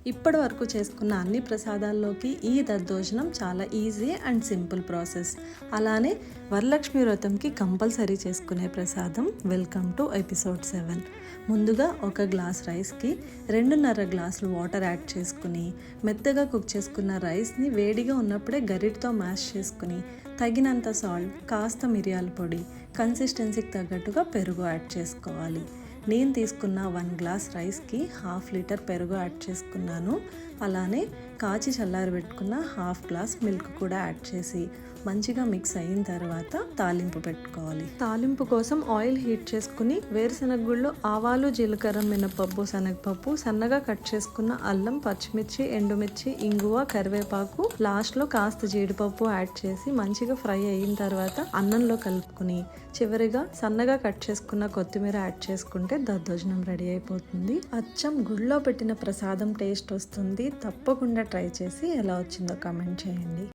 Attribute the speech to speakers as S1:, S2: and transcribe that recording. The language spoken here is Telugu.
S1: ఇప్పటి వరకు చేసుకున్న అన్ని ప్రసాదాల్లోకి ఈ దద్దోజనం చాలా ఈజీ అండ్ సింపుల్ ప్రాసెస్. అలానే వరలక్ష్మి వ్రతంకి కంపల్సరీ చేసుకునే ప్రసాదం. Welcome to episode 7. ముందుగా ఒక గ్లాస్ రైస్కి 2.5 గ్లాసులు వాటర్ యాడ్ చేసుకుని మెత్తగా కుక్ చేసుకున్న రైస్ని వేడిగా ఉన్నప్పుడే గరిటతో మ్యాష్ చేసుకుని తగినంత సాల్ట్, కాస్త మిరియాల పొడి, కన్సిస్టెన్సీకి తగ్గట్టుగా పెరుగు యాడ్ చేసుకోవాలి. నేను తీసుకున్న 1 గ్లాస్ రైస్కి 1/2 లీటర్ పెరుగు యాడ్ చేసుకున్నాను. అలానే కాచి చల్లారి పెట్టుకున్న 1/2 గ్లాస్ మిల్క్ కూడా యాడ్ చేసి మంచిగా మిక్స్ అయిన తర్వాత తాలింపు పెట్టుకోవాలి. తాలింపు కోసం ఆయిల్ హీట్ చేసుకుని వేరుశనగ గుళ్ళు, ఆవాలు, జీలకర్ర, మినపప్పు, శనగపప్పు, సన్నగా కట్ చేసుకున్న అల్లం, పచ్చిమిర్చి, ఎండుమిర్చి, ఇంగువ, కరివేపాకు, లాస్ట్లో కాస్త జీడిపప్పు యాడ్ చేసి మంచిగా ఫ్రై అయిన తర్వాత అన్నంలో కలుపుకుని చివరిగా సన్నగా కట్ చేసుకున్న కొత్తిమీర యాడ్ చేసుకుంటే దద్దోజనం రెడీ అయిపోతుంది. అచ్చం గుళ్ళో పెట్టిన ప్రసాదం టేస్ట్ వస్తుంది. తప్పకుండా ట్రై చేసి ఎలా వచ్చిందో కామెంట్ చేయండి.